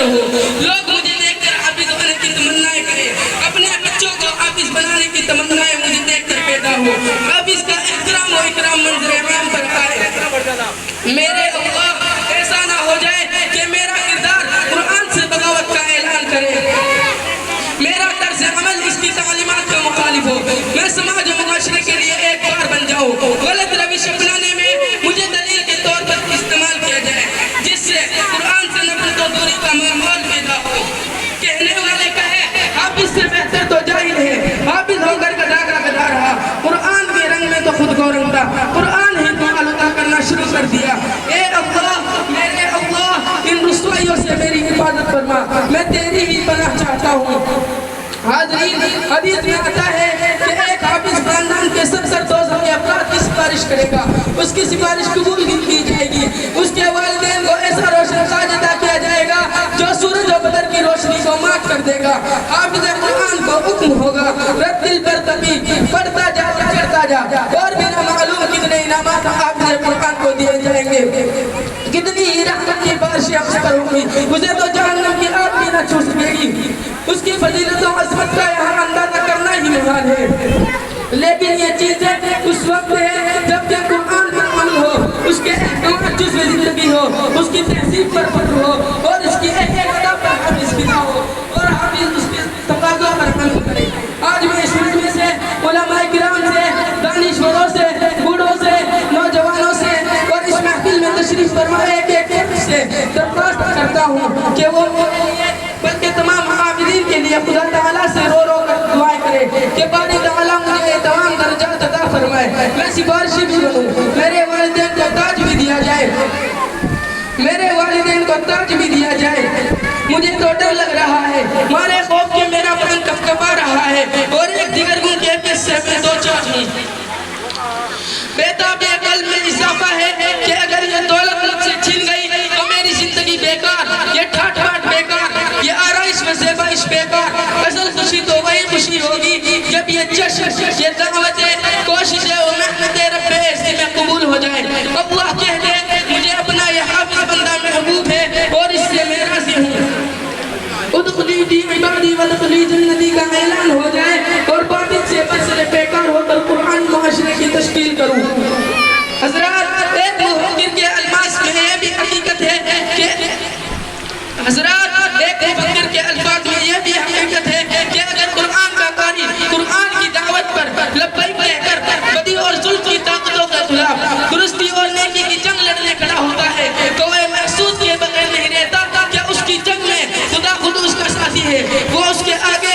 رہو. لوگ مجھے دیکھ کر حافظ ہونے کی تمنائیں کریں. اپنے بچوں کو حافظ بنانے کی تمنائیں مجھے دیکھ کر پیدا ہو. حافظ کا احترام و اکرام منظر عام پر آئے. میرے اللہ ایسا نہ ہو جائے کہ میرا کردار قرآن سے بغاوت کا اعلان کرے. میرا طرز عمل اس کی تعلیمات کا مخالف ہو. میں سماج و معاشرے کے لیے ایک بار بن جاؤں. غلط روش اپنانے میں مجھے دلیل کے طور پر استعمال کیا جائے جس سے قرآن سے نفرت و دوری کا ماحول پیدا ہو. کہنے والے کہے حافظ سے بہتر تو جاہل ہے. حافظ ہو کر گدا رہا. قرآن کے رنگ میں تو خود کو رنگتا. قرآن ہی کو آلودہ کرنا شروع کر دیا. اے اللہ میرے اللہ ان رسوائیوں سے میری حفاظت فرما. میں تیری ہی پناہ چاہتا ہوں. حاضرین حدیث میں آتا ہے کہ ایک حافظ خاندان کے سب سرفراز کے افراد کی سفارش کرے گا. اس کی سفارش قبول کی جائے گی. اس کے والدین کو ایسا روشن تاج عطا کیا جائے گا جو سورج و بدر کی روشنی کو مات کر دے گا. حافظ قرآن کو حکم ہوگا رتل برتقی پڑھتا جا کرتا جا. اور بنا معلوم کتنے انعامات حافظ قرآن کو دیے جائیں گے. کتنی ہی رحمت کی بارشیں آپ پر ہوگی. مجھے تو جہنم کی آگ بھی نہ چھو سکے گی. اس کی فضیلت و عظمت کا یہاں اندازہ کرنا ہی محال ہے. لیکن یہ چیزیں اس وقت ہے جب کہ قرآن پر عمل ہو, اس کے احکامات جزو زندگی ہو, اس کی تہذیب پر فکر ہو, اور اس کی ایک ادا پر حافظ فدا ہو, اور حافظ اس کے تقاضوں پر عمل کرے. آج میں اس مجمع سے علماء کرام سے دانشوروں سے بوڑھوں سے نوجوانوں سے اور اس محفل میں تشریف فرمائے ایک سے درخواست کرتا ہوں کہ وہ بلکہ تمام حافظین کے لیے خدا تعالیٰ سے رو رو کر دعائیں کرے کہ باری تعالیٰ مجھے تمام درجات عطا فرمائے. میں سفارشی بھی بنوں. میرے والدین کو تاج بھی دیا جائے. میرے والدین کو تاج بھی دیا جائے. مجھے تو ڈر لگ رہا ہے مارے خوف کے میرا بدن کپکپا رہا ہے. اور ایک دیگر گن کے پیس سے میں دو چاہ ہوں. بیتاب قلب میں اضافہ ہے کہ اگر یہ دولت مجھ سے چھین گئی تو میری زندگی بیکار. یہ ٹھاٹ باٹ بیکار. یہ آرائش و زیبائش بیکار. اصل خوشی تو وہی خوشی ہوگی جب یہ جشن یہ دعوتیں کوششیں و محنتیں رب ایسی میں قبول ہو جائیں. اللہ کہہ دے مجھے اپنا یہ حافظ بندہ محبوب ہے اور اس سے میں راضی ہوں. ادخلی فی عبادی وادخلی جنتی کا اعلان ہو جائے اور باطل سے بسر بیکار ہو کر قرآن معاشرے کی تشکیل کروں. حضرات ایک مفکر کے الفاظ میں یہ بھی حقیقت ہے کہ اگر قرآن کا قاری قرآن کی دعوت پر لبیک کہہ کر بدی اور ظلم کی طاقتوں کے خلاف درستی اور نیکی کی جنگ لڑنے کھڑا ہوتا ہے تو وہ محسوس کیے بغیر نہیں رہتا کہ اس کی جنگ میں خدا خود اس کا ساتھی ہے. وہ اس کے آگے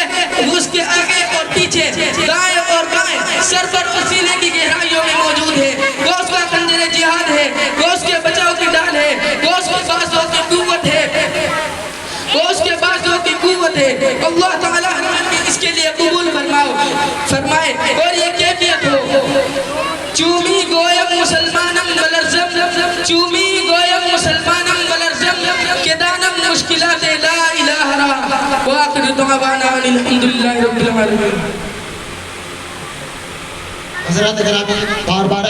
اور پیچھے دائیں اور بائیں سر پر اور سینے کی گہرائیوں میں موجود ہے. وہ اس کا خنجر جہاد ہے. وہ اس کے بچاؤ کی ڈال ہے. وہ اس کے بازوں کی قوت ہے. وہ اس کے بازوں کی قوت ہے. اللہ تعالیٰ اس کے لیے قبول فرمائے. اور یہ کیفیت ہو چومی گویم مسلمانم بلرزم چومی گویم مسلمانم بلرزم کہ دانم مشکلات لا الہ را وآخر دعوانا الحمدللہ رب العالمین. حضرات گرامی بار بار